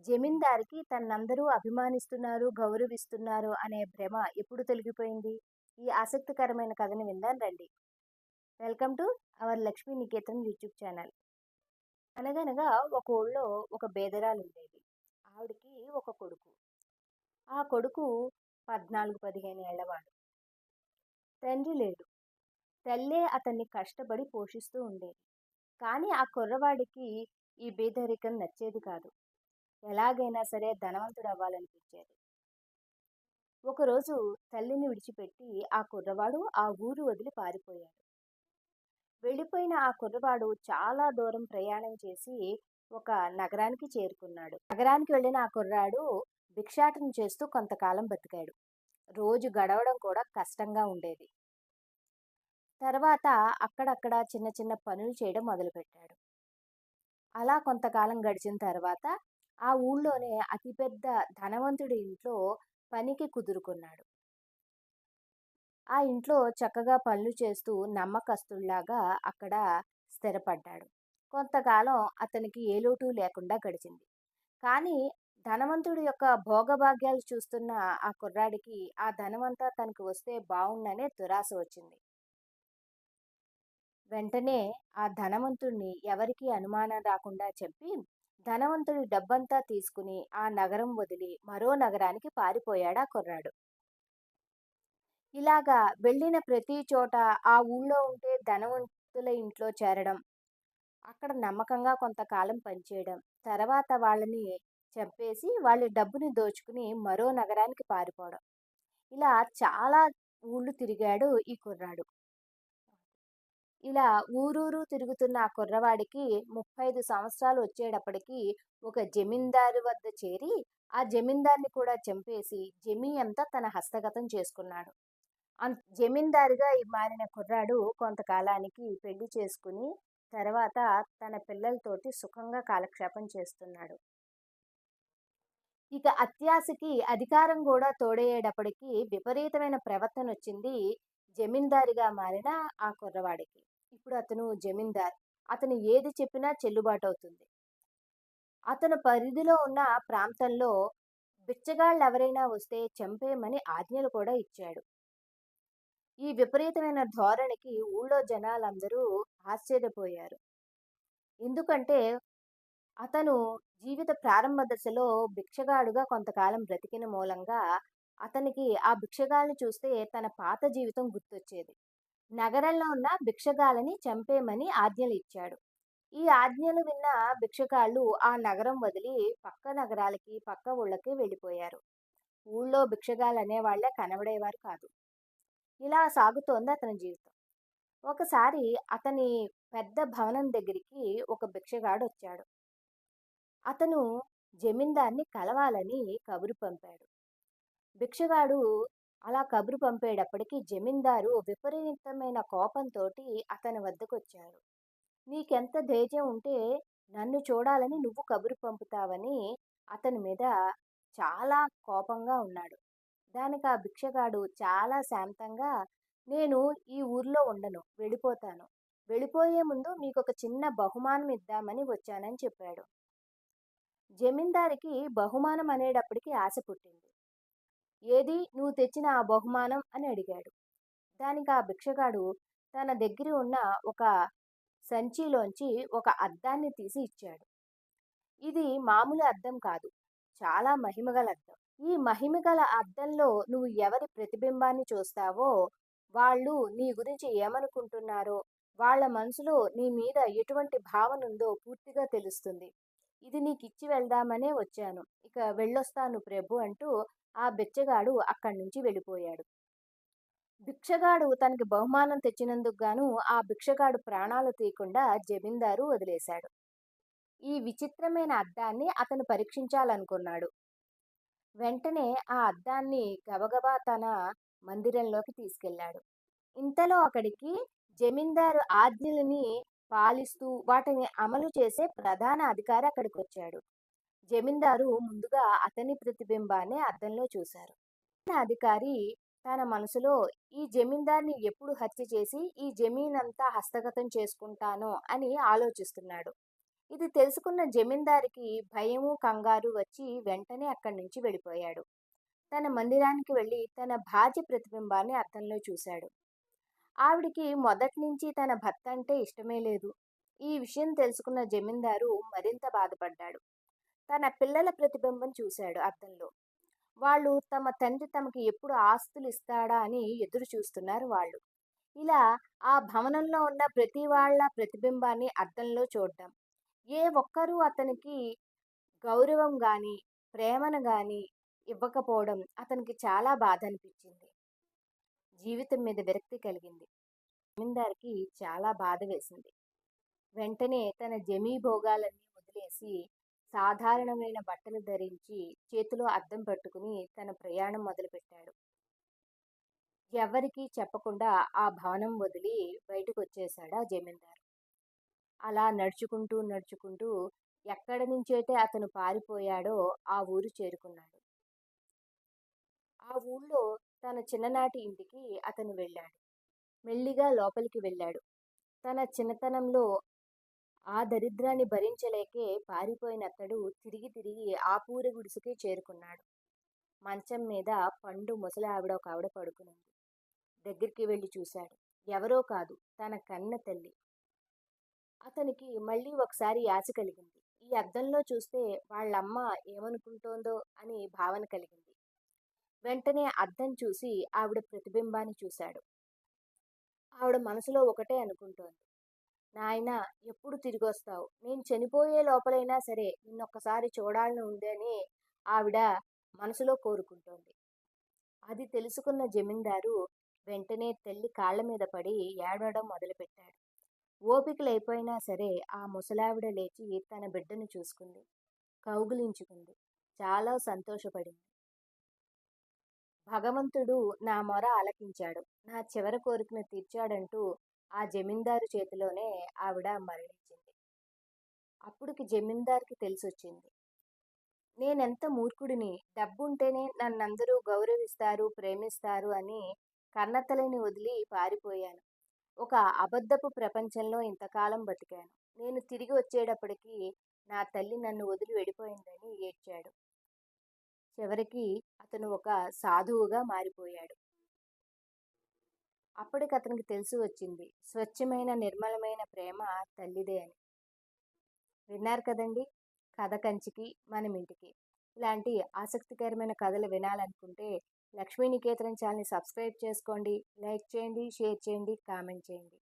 జమీందారికి తన్నందరూ అభిమానిస్తున్నారు, గౌరవిస్తున్నారు అనే భ్రమ ఎప్పుడు తొలగిపోయింది? ఈ ఆసక్తికరమైన కథని విందాం రండి. Welcome to our Lakshmi Niketan YouTube channel. అనగనగా ఒక ఊళ్ళో ఒక బేదరాలుండేది. ఆవిడకి ఒక కొడుకు. ఆ కొడుకు 14, 15 ఏళ్లవాడు. తండ్రి లేడు. తల్లే అతన్ని కష్టపడి పోషిస్తూ ఉండేది. కానీ ఆ కుర్రవాడికి ఈ పేదరికం నచ్చేది కాదు. ఎలాగైనా సరే ధనవంతుడవ్వాలనిపించేది. ఒకరోజు తల్లిని విడిచిపెట్టి ఆ కుర్రవాడు ఆ ఊరు వదిలి పారిపోయాడు. వెళ్ళిపోయిన ఆ కుర్రవాడు చాలా దూరం ప్రయాణం చేసి ఒక నగరానికి చేరుకున్నాడు. నగరానికి వెళ్ళిన ఆ కుర్రాడు భిక్షాటన చేస్తూ కొంతకాలం బతికాడు. రోజు గడవడం కూడా కష్టంగా ఉండేది. తర్వాత అక్కడక్కడ చిన్న చిన్న పనులు చేయడం మొదలుపెట్టాడు. అలా కొంతకాలం గడిచిన తర్వాత ఆ ఊళ్ళోనే అతిపెద్ద ధనవంతుడి ఇంట్లో పనికి కుదురుకున్నాడు. ఆ ఇంట్లో చక్కగా పనులు చేస్తూ నమ్మకస్తుల్లాగా అక్కడ స్థిరపడ్డాడు. కొంతకాలం అతనికి ఏ లోటు లేకుండా గడిచింది. కానీ ధనవంతుడి యొక్క భోగభాగ్యాలు చూస్తున్న ఆ కుర్రాడికి ఆ ధనమంతా తనకి వస్తే బావుండనే దురాశ వచ్చింది. వెంటనే ఆ ధనవంతుడిని ఎవరికీ అనుమానం రాకుండా చెప్పి ధనవంతుడి డబ్బంతా తీసుకుని ఆ నగరం వదిలి మరో నగరానికి పారిపోయాడు ఆ కుర్రాడు. ఇలాగా వెళ్ళిన ప్రతి చోట ఆ ఊళ్ళో ఉంటే ధనవంతుల ఇంట్లో చేరడం, అక్కడ నమ్మకంగా కొంతకాలం పనిచేయడం, తర్వాత వాళ్ళని చంపేసి వాళ్ళ డబ్బుని దోచుకుని మరో నగరానికి పారిపోవడం. ఇలా చాలా ఊళ్ళు తిరిగాడు ఈ కుర్రాడు. ఇలా ఊరూరు తిరుగుతున్న ఆ కుర్రవాడికి 35 సంవత్సరాలు వచ్చేటప్పటికి ఒక జమీందారు వద్ద చేరి, ఆ జమీందారుని కూడా చంపేసి జమీ అంతా తన హస్తగతం చేసుకున్నాడు. జమీందారుగా మారిన కుర్రాడు కొంతకాలానికి పెళ్లి చేసుకుని తర్వాత తన పిల్లలతోటి సుఖంగా కాలక్షేపం చేస్తున్నాడు. ఇక అత్యాశకి అధికారం కూడా తోడయ్యేటప్పటికి విపరీతమైన ప్రవర్తన వచ్చింది జమీందారిగా మారిన ఆ కుర్రవాడికి. ఇప్పుడు అతను జమీందార్. అతను ఏది చెప్పినా చెల్లుబాటు అవుతుంది. అతను పరిధిలో ఉన్న ప్రాంతంలో బిచ్చగాళ్ళు ఎవరైనా వస్తే చంపేయమని ఆజ్ఞలు కూడా ఇచ్చాడు. ఈ విపరీతమైన ధోరణికి ఊళ్ళో జనాలందరూ ఆశ్చర్యపోయారు. ఎందుకంటే అతను జీవిత ప్రారంభ దశలో భిక్షగాడుగా కొంతకాలం బ్రతికిన మూలంగా అతనికి ఆ భిక్షగాల్ని చూస్తే తన పాత జీవితం గుర్తొచ్చేది. నగరంలో ఉన్న భిక్షగాలని చంపేయమని ఆజ్ఞలు ఇచ్చాడు. ఈ ఆజ్ఞలు విన్న భిక్షగాళ్ళు ఆ నగరం వదిలి పక్క నగరాలకి, పక్క ఊళ్ళకి వెళ్ళిపోయారు. ఊళ్ళో భిక్షగాళ్ళు అనేవాళ్లే కనబడేవారు కాదు. ఇలా సాగుతోంది అతని జీవితం. ఒకసారి అతని పెద్ద భవనం దగ్గరికి ఒక భిక్షగాడు వచ్చాడు. అతను జమీందార్ని కలవాలని కబురు పంపాడు. భిక్షగాడు అలా కబురు పంపేటప్పటికి జమీందారు విపరీతమైన కోపంతోటి అతని వద్దకొచ్చారు. నీకెంత ధైర్యం ఉంటే నన్ను చూడాలని నువ్వు కబురు పంపుతావని అతని మీద చాలా కోపంగా ఉన్నాడు. దానికి ఆ భిక్షగాడు చాలా శాంతంగా, నేను ఈ ఊర్లో ఉండను, వెళ్ళిపోతాను. వెళ్ళిపోయే ముందు మీకొక చిన్న బహుమానం ఇద్దామని వచ్చానని చెప్పాడు. జమీందారికి బహుమానం అనేటప్పటికి ఆశ పుట్టింది. ఏది నువ్వు తెచ్చిన ఆ బహుమానం అని అడిగాడు. దానికి ఆ భిక్షగాడు తన దగ్గర ఉన్న ఒక సంచిలోంచి ఒక అద్దాన్ని తీసి ఇచ్చాడు. ఇది మామూలు అద్దం కాదు, చాలా మహిమగల అద్దం. ఈ మహిమగల అద్దంలో నువ్వు ఎవరి ప్రతిబింబాన్ని చూస్తావో వాళ్ళు నీ గురించి ఏమనుకుంటున్నారో, వాళ్ళ మనసులో నీ మీద ఎటువంటి భావన ఉందో పూర్తిగా తెలుస్తుంది. ఇది నీకిచ్చి వెళ్దామనే వచ్చాను. ఇక వెళ్ళొస్తాను ప్రభు అంటూ ఆ బిచ్చగాడు అక్కడి నుంచి వెళ్ళిపోయాడు. భిక్షగాడు తనకి బహుమానం తెచ్చినందుకు గాను ఆ భిక్షగాడు ప్రాణాలు తీయకుండా జమీందారు వదిలేశాడు. ఈ విచిత్రమైన అద్దాన్ని అతను పరీక్షించాలనుకున్నాడు. వెంటనే ఆ అద్దాన్ని గబగబా తన మందిరంలోకి తీసుకెళ్ళాడు. ఇంతలో అక్కడికి జమీందారు ఆజ్ఞలని పాలిస్తూ వాటిని అమలు చేసే ప్రధాన అధికారి అక్కడికొచ్చాడు. జమీందారు ముందుగా అతని ప్రతిబింబాన్ని అద్దంలో చూశారు. అధికారి తన మనసులో ఈ జమీందార్ని ఎప్పుడు హత్య చేసి ఈ జమీనంతా హస్తగతం చేసుకుంటానో అని ఆలోచిస్తున్నాడు. ఇది తెలుసుకున్న జమీందారికి భయము, కంగారు వచ్చి వెంటనే అక్కడి నుంచి వెళ్ళిపోయాడు. తన మందిరానికి వెళ్ళి తన భార్య ప్రతిబింబాన్ని అద్దంలో చూశాడు. ఆవిడికి మొదటి నుంచి తన భర్త అంటే ఇష్టమే లేదు. ఈ విషయం తెలుసుకున్న జమీందారు మరింత బాధపడ్డాడు. తన పిల్లల ప్రతిబింబం చూశాడు అద్దంలో. వాళ్ళు తమ తండ్రి తమకి ఎప్పుడు ఆస్తులు ఇస్తాడా అని ఎదురు చూస్తున్నారు వాళ్ళు. ఇలా ఆ భవనంలో ఉన్న ప్రతి వాళ్ళ ప్రతిబింబాన్ని అద్దంలో చూడ్డం. ఏ ఒక్కరూ అతనికి గౌరవం గాని, ప్రేమను గాని ఇవ్వకపోవడం అతనికి చాలా బాధ అనిపించింది. జీవితం మీద విరక్తి కలిగింది. జమీందార్‌కి చాలా బాధ వేసింది. వెంటనే తన జమీ భోగాలన్నీ వదిలేసి, సాధారణమైన బట్టలు ధరించి, చేతిలో అద్దం పట్టుకుని తన ప్రయాణం మొదలుపెట్టాడు. ఎవ్వరికీ చెప్పకుండా ఆ భవనం వదిలి బయటకొచ్చేశాడు ఆ జమీందారు. అలా నడుచుకుంటూ, నడుచుకుంటూ ఎక్కడి నుంచైతే అతను పారిపోయాడో ఆ ఊరు చేరుకున్నాడు. ఆ ఊళ్ళో తన చిన్ననాటి ఇంటికి అతను వెళ్ళాడు. మెల్లిగా లోపలికి వెళ్ళాడు. తన చిన్నతనంలో ఆ దరిద్రాన్ని భరించలేకే పారిపోయినతడు తిరిగి తిరిగి ఆ పూరి గుడిసెకే చేరుకున్నాడు. మంచం మీద పండు ముసలావిడ ఒకావిడ పడుకునుంది. దగ్గరికి వెళ్లి చూశాడు. ఎవరో కాదు, తన కన్న తల్లి. అతనికి మళ్ళీ ఒకసారి యాచ కలిగింది. ఈ అద్దంలో చూస్తే వాళ్ళమ్మ ఏమనుకుంటోందో అని భావన కలిగింది. వెంటనే అద్దం చూసి ఆవిడ ప్రతిబింబాన్ని చూశాడు. ఆవిడ మనసులో ఒకటే అనుకుంటోంది. నాయనా, ఎప్పుడు తిరిగొస్తావు? నేను చనిపోయే లోపలైనా సరే నిన్నొక్కసారి చూడాలని ఉంది అని ఆవిడ మనసులో కోరుకుంటోంది. అది తెలుసుకున్న జమీందారు వెంటనే తల్లి కాళ్ళ మీద పడి ఏడవడం మొదలుపెట్టాడు. ఓపికలైపోయినా సరే ఆ ముసలావిడ లేచి తన బిడ్డను చూసుకుంది. కౌగిలించుకుంది. చాలా సంతోషపడింది. భగవంతుడు నా మొర ఆలకించాడు. నా చివరి కోరికను తీర్చాడంటూ ఆ జమీందారు చేతిలోనే ఆవిడ మరణించింది. అప్పుడుకి జమీందార్‌కి తెలిసొచ్చింది. నేనెంత మూర్ఖుడిని! డబ్బుంటేనే నన్నందరూ గౌరవిస్తారు, ప్రేమిస్తారు అని కన్నతల్లిని వదిలి పారిపోయాను. ఒక అబద్ధపు ప్రపంచంలో ఇంతకాలం బతికాను. నేను తిరిగి వచ్చేటప్పటికి నా తల్లి నన్ను వదిలి వెళ్ళిపోయిందని ఏడ్చాడు. చివరికి అతను ఒక సాధువుగా మారిపోయాడు. అప్పటికతనికి తెలిసి వచ్చింది. స్వచ్ఛమైన, నిర్మలమైన ప్రేమ తల్లిదే అని. విన్నారు కదండీ! కథ కంచికి మనమింటికి. ఇలాంటి ఆసక్తికరమైన కథలు వినాలనుకుంటే లక్ష్మీ నికేతనం ఛానల్‌ని సబ్స్క్రైబ్ చేసుకోండి. లైక్ చేయండి, షేర్ చేయండి, కామెంట్ చేయండి.